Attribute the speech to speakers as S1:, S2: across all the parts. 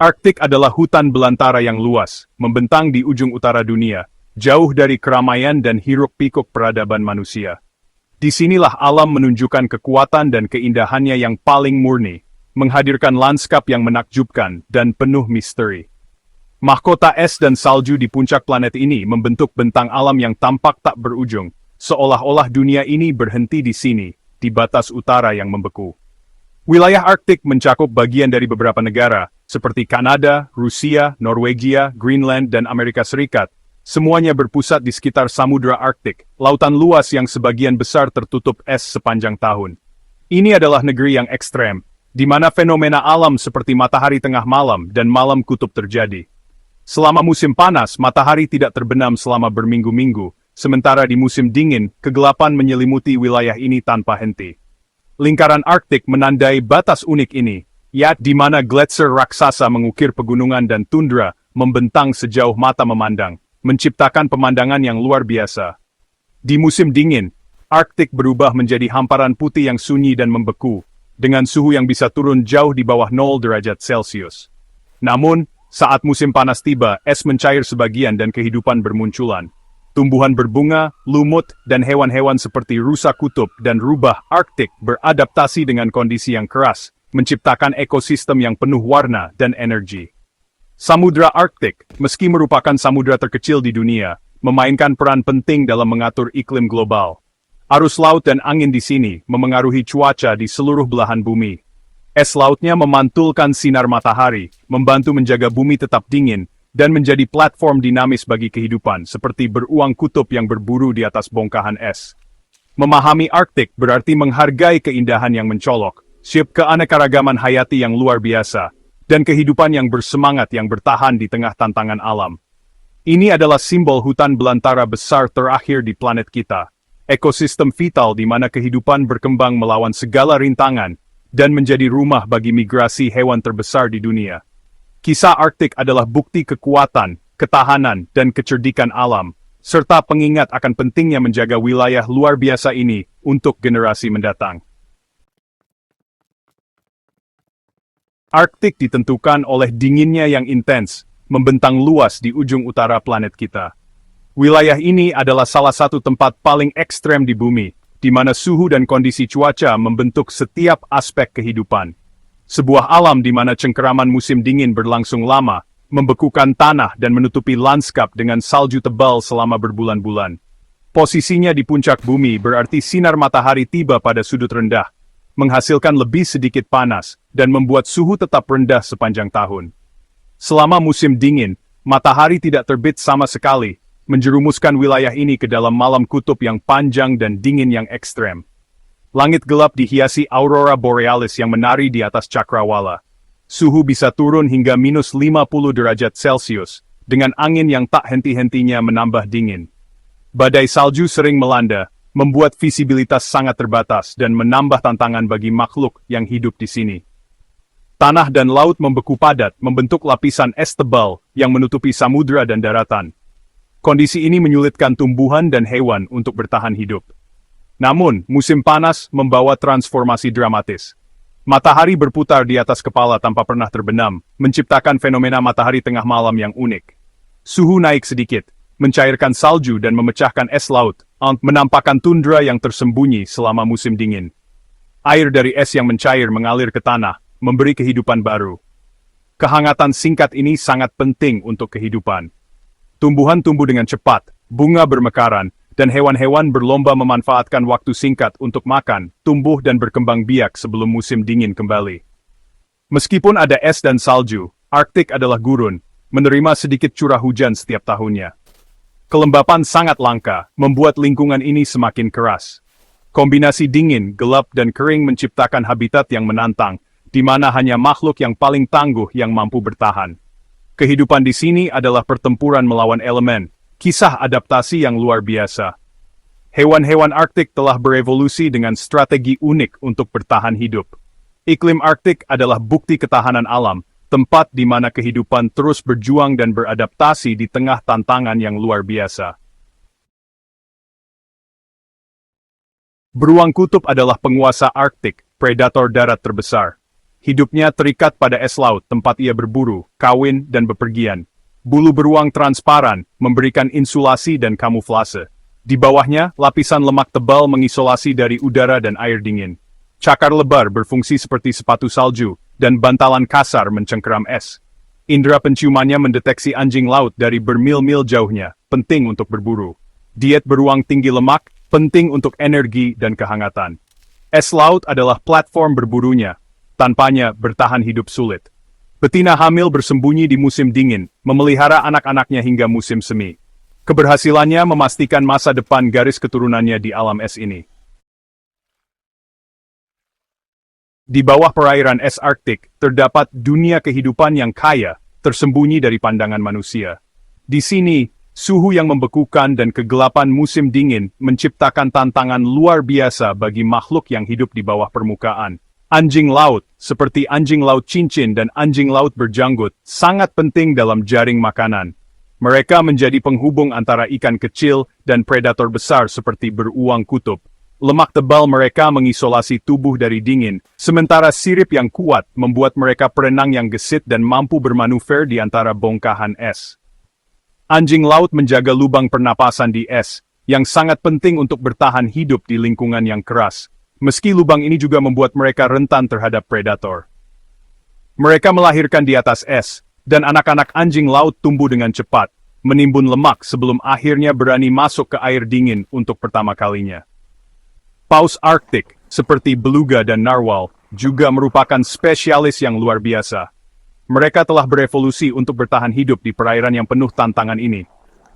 S1: Arktik adalah hutan belantara yang luas, membentang di ujung utara dunia, jauh dari keramaian dan hiruk-pikuk peradaban manusia. Disinilah alam menunjukkan kekuatan dan keindahannya yang paling murni, menghadirkan lanskap yang menakjubkan dan penuh misteri. Mahkota es dan salju di puncak planet ini membentuk bentang alam yang tampak tak berujung, seolah-olah dunia ini berhenti di sini, di batas utara yang membeku. Wilayah Arktik mencakup bagian dari beberapa negara, seperti Kanada, Rusia, Norwegia, Greenland, dan Amerika Serikat. Semuanya berpusat di sekitar Samudra Arktik, lautan luas yang sebagian besar tertutup es sepanjang tahun. Ini adalah negeri yang ekstrem, di mana fenomena alam seperti matahari tengah malam dan malam kutub terjadi. Selama musim panas, matahari tidak terbenam selama berminggu-minggu, sementara di musim dingin, kegelapan menyelimuti wilayah ini tanpa henti. Lingkaran Arktik menandai batas unik ini, di mana gletser raksasa mengukir pegunungan dan tundra membentang sejauh mata memandang, menciptakan pemandangan yang luar biasa. Di musim dingin, Arktik berubah menjadi hamparan putih yang sunyi dan membeku, dengan suhu yang bisa turun jauh di bawah 0 derajat Celcius. Namun, saat musim panas tiba, es mencair sebagian dan kehidupan bermunculan. Tumbuhan berbunga, lumut, dan hewan-hewan seperti rusa kutub dan rubah Arktik beradaptasi dengan kondisi yang keras, menciptakan ekosistem yang penuh warna dan energi. Samudra Arktik, meski merupakan samudra terkecil di dunia, memainkan peran penting dalam mengatur iklim global. Arus laut dan angin di sini memengaruhi cuaca di seluruh belahan bumi. Es lautnya memantulkan sinar matahari, membantu menjaga bumi tetap dingin, dan menjadi platform dinamis bagi kehidupan, seperti beruang kutub yang berburu di atas bongkahan es. Memahami Arktik berarti menghargai keindahan yang mencolok, keanekaragaman hayati yang luar biasa, dan kehidupan yang bersemangat yang bertahan di tengah tantangan alam. Ini adalah simbol hutan belantara besar terakhir di planet kita, ekosistem vital di mana kehidupan berkembang melawan segala rintangan, dan menjadi rumah bagi migrasi hewan terbesar di dunia. Kisah Arktik adalah bukti kekuatan, ketahanan, dan kecerdikan alam, serta pengingat akan pentingnya menjaga wilayah luar biasa ini untuk generasi mendatang. Arktik ditentukan oleh dinginnya yang intens, membentang luas di ujung utara planet kita. Wilayah ini adalah salah satu tempat paling ekstrem di bumi, di mana suhu dan kondisi cuaca membentuk setiap aspek kehidupan. Sebuah alam di mana cengkeraman musim dingin berlangsung lama, membekukan tanah dan menutupi lanskap dengan salju tebal selama berbulan-bulan. Posisinya di puncak bumi berarti sinar matahari tiba pada sudut rendah, menghasilkan lebih sedikit panas, dan membuat suhu tetap rendah sepanjang tahun. Selama musim dingin, matahari tidak terbit sama sekali, menjerumuskan wilayah ini ke dalam malam kutub yang panjang dan dingin yang ekstrem. Langit gelap dihiasi aurora borealis yang menari di atas cakrawala. Suhu bisa turun hingga minus 50 derajat Celcius, dengan angin yang tak henti-hentinya menambah dingin. Badai salju sering melanda, membuat visibilitas sangat terbatas dan menambah tantangan bagi makhluk yang hidup di sini. Tanah dan laut membeku padat, membentuk lapisan es tebal yang menutupi samudra dan daratan. Kondisi ini menyulitkan tumbuhan dan hewan untuk bertahan hidup. Namun, musim panas membawa transformasi dramatis. Matahari berputar di atas kepala tanpa pernah terbenam, menciptakan fenomena matahari tengah malam yang unik. Suhu naik sedikit, mencairkan salju dan memecahkan es laut, menampakkan tundra yang tersembunyi selama musim dingin. Air dari es yang mencair mengalir ke tanah, memberi kehidupan baru. Kehangatan singkat ini sangat penting untuk kehidupan. Tumbuhan tumbuh dengan cepat, bunga bermekaran, dan hewan-hewan berlomba memanfaatkan waktu singkat untuk makan, tumbuh dan berkembang biak sebelum musim dingin kembali. Meskipun ada es dan salju, Arktik adalah gurun, menerima sedikit curah hujan setiap tahunnya. Kelembapan sangat langka, membuat lingkungan ini semakin keras. Kombinasi dingin, gelap, dan kering menciptakan habitat yang menantang, di mana hanya makhluk yang paling tangguh yang mampu bertahan. Kehidupan di sini adalah pertempuran melawan elemen, kisah adaptasi yang luar biasa. Hewan-hewan Arktik telah berevolusi dengan strategi unik untuk bertahan hidup. Iklim Arktik adalah bukti ketahanan alam, tempat di mana kehidupan terus berjuang dan beradaptasi di tengah tantangan yang luar biasa. Beruang kutub adalah penguasa Arktik, predator darat terbesar. Hidupnya terikat pada es laut tempat ia berburu, kawin, dan bepergian. Bulu beruang transparan, memberikan insulasi dan kamuflase. Di bawahnya, lapisan lemak tebal mengisolasi dari udara dan air dingin. Cakar lebar berfungsi seperti sepatu salju, dan bantalan kasar mencengkeram es. Indera penciumannya mendeteksi anjing laut dari bermil-mil jauhnya, penting untuk berburu. Diet beruang tinggi lemak, penting untuk energi dan kehangatan. Es laut adalah platform berburunya. Tanpanya, bertahan hidup sulit. Betina hamil bersembunyi di musim dingin, memelihara anak-anaknya hingga musim semi. Keberhasilannya memastikan masa depan garis keturunannya di alam es ini. Di bawah perairan es Arktik, terdapat dunia kehidupan yang kaya, tersembunyi dari pandangan manusia. Di sini, suhu yang membekukan dan kegelapan musim dingin menciptakan tantangan luar biasa bagi makhluk yang hidup di bawah permukaan. Anjing laut, seperti anjing laut cincin dan anjing laut berjanggut, sangat penting dalam jaring makanan. Mereka menjadi penghubung antara ikan kecil dan predator besar seperti beruang kutub. Lemak tebal mereka mengisolasi tubuh dari dingin, sementara sirip yang kuat membuat mereka perenang yang gesit dan mampu bermanuver di antara bongkahan es. Anjing laut menjaga lubang pernapasan di es, yang sangat penting untuk bertahan hidup di lingkungan yang keras. Meski lubang ini juga membuat mereka rentan terhadap predator. Mereka melahirkan di atas es, dan anak-anak anjing laut tumbuh dengan cepat, menimbun lemak sebelum akhirnya berani masuk ke air dingin untuk pertama kalinya. Paus Arktik, seperti beluga dan narwhal, juga merupakan spesialis yang luar biasa. Mereka telah berevolusi untuk bertahan hidup di perairan yang penuh tantangan ini.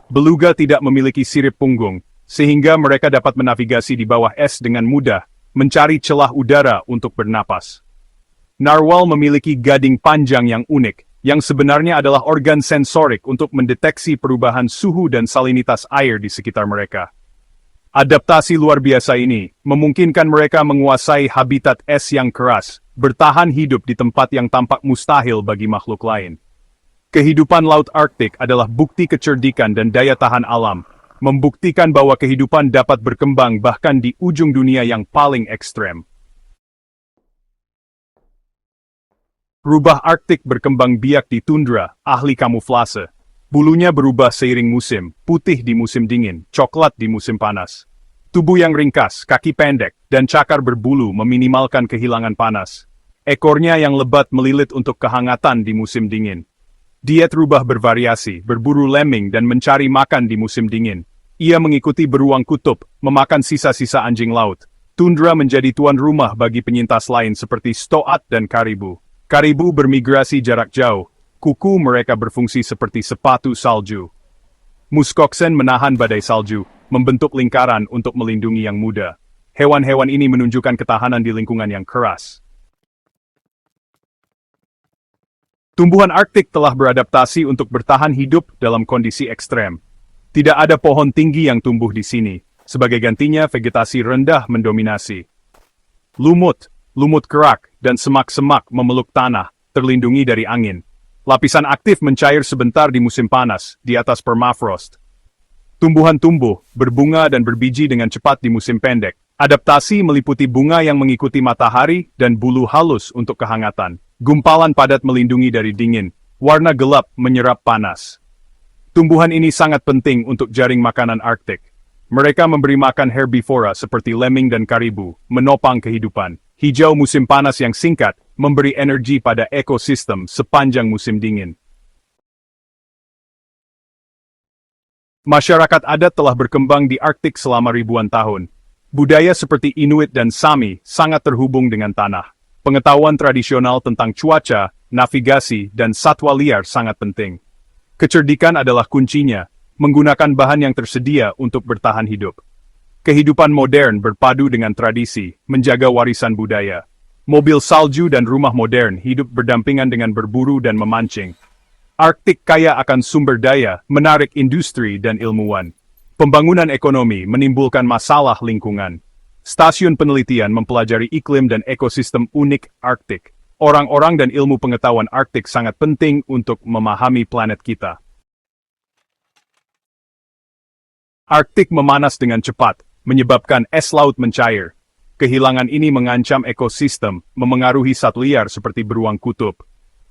S1: Beluga tidak memiliki sirip punggung, sehingga mereka dapat menavigasi di bawah es dengan mudah, mencari celah udara untuk bernapas. Narwhal memiliki gading panjang yang unik, yang sebenarnya adalah organ sensorik untuk mendeteksi perubahan suhu dan salinitas air di sekitar mereka. Adaptasi luar biasa ini memungkinkan mereka menguasai habitat es yang keras, bertahan hidup di tempat yang tampak mustahil bagi makhluk lain. Kehidupan Laut Arktik adalah bukti kecerdikan dan daya tahan alam, membuktikan bahwa kehidupan dapat berkembang bahkan di ujung dunia yang paling ekstrem. Rubah Arktik berkembang biak di tundra, ahli kamuflase. Bulunya berubah seiring musim, putih di musim dingin, coklat di musim panas. Tubuh yang ringkas, kaki pendek, dan cakar berbulu meminimalkan kehilangan panas. Ekornya yang lebat melilit untuk kehangatan di musim dingin. Diet rubah bervariasi, berburu lemming dan mencari makan di musim dingin. Ia mengikuti beruang kutub, memakan sisa-sisa anjing laut. Tundra menjadi tuan rumah bagi penyintas lain seperti stoat dan karibu. Karibu bermigrasi jarak jauh. Kuku mereka berfungsi seperti sepatu salju. Muskoksen menahan badai salju, membentuk lingkaran untuk melindungi yang muda. Hewan-hewan ini menunjukkan ketahanan di lingkungan yang keras. Tumbuhan Arktik telah beradaptasi untuk bertahan hidup dalam kondisi ekstrem. Tidak ada pohon tinggi yang tumbuh di sini, sebagai gantinya vegetasi rendah mendominasi. Lumut, lumut kerak, dan semak-semak memeluk tanah, terlindungi dari angin. Lapisan aktif mencair sebentar di musim panas, di atas permafrost. Tumbuhan tumbuh, berbunga dan berbiji dengan cepat di musim pendek. Adaptasi meliputi bunga yang mengikuti matahari dan bulu halus untuk kehangatan. Gumpalan padat melindungi dari dingin, warna gelap menyerap panas. Tumbuhan ini sangat penting untuk jaring makanan Arktik. Mereka memberi makan herbivora seperti lemming dan karibu, menopang kehidupan. Hijau musim panas yang singkat, memberi energi pada ekosistem sepanjang musim dingin. Masyarakat adat telah berkembang di Arktik selama ribuan tahun. Budaya seperti Inuit dan Sami sangat terhubung dengan tanah. Pengetahuan tradisional tentang cuaca, navigasi, dan satwa liar sangat penting. Kecerdikan adalah kuncinya, menggunakan bahan yang tersedia untuk bertahan hidup. Kehidupan modern berpadu dengan tradisi, menjaga warisan budaya. Mobil salju dan rumah modern hidup berdampingan dengan berburu dan memancing. Arktik kaya akan sumber daya, menarik industri dan ilmuwan. Pembangunan ekonomi menimbulkan masalah lingkungan. Stasiun penelitian mempelajari iklim dan ekosistem unik Arktik. Orang-orang dan ilmu pengetahuan Arktik sangat penting untuk memahami planet kita. Arktik memanas dengan cepat, menyebabkan es laut mencair. kehilangan ini mengancam ekosistem, memengaruhi satwa liar seperti beruang kutub.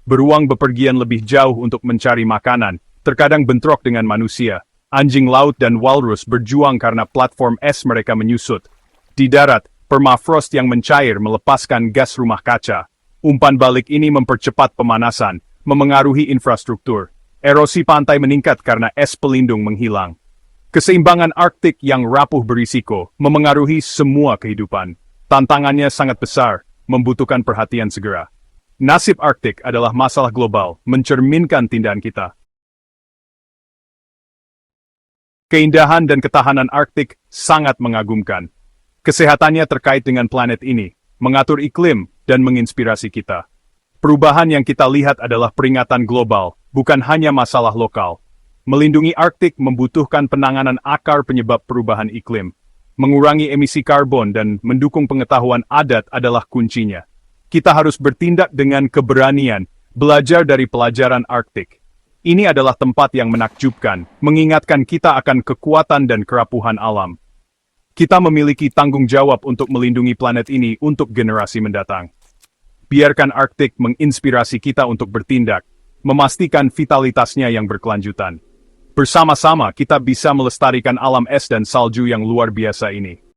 S1: Beruang bepergian lebih jauh untuk mencari makanan, terkadang bentrok dengan manusia. Anjing laut dan walrus berjuang karena platform es mereka menyusut. Di darat, permafrost yang mencair melepaskan gas rumah kaca. Umpan balik ini mempercepat pemanasan, memengaruhi infrastruktur. Erosi pantai meningkat karena es pelindung menghilang. Keseimbangan Arktik yang rapuh berisiko, memengaruhi semua kehidupan. Tantangannya sangat besar, membutuhkan perhatian segera. Nasib Arktik adalah masalah global, mencerminkan tindakan kita. Keindahan dan ketahanan Arktik sangat mengagumkan. Kesehatannya terkait dengan planet ini, mengatur iklim, dan menginspirasi kita. Perubahan yang kita lihat adalah peringatan global, bukan hanya masalah lokal. Melindungi Arktik membutuhkan penanganan akar penyebab perubahan iklim. Mengurangi emisi karbon dan mendukung pengetahuan adat adalah kuncinya. Kita harus bertindak dengan keberanian, belajar dari pelajaran Arktik. Ini adalah tempat yang menakjubkan, mengingatkan kita akan kekuatan dan kerapuhan alam. Kita memiliki tanggung jawab untuk melindungi planet ini untuk generasi mendatang. Biarkan Arktik menginspirasi kita untuk bertindak, memastikan vitalitasnya yang berkelanjutan. Bersama-sama kita bisa melestarikan alam es dan salju yang luar biasa ini.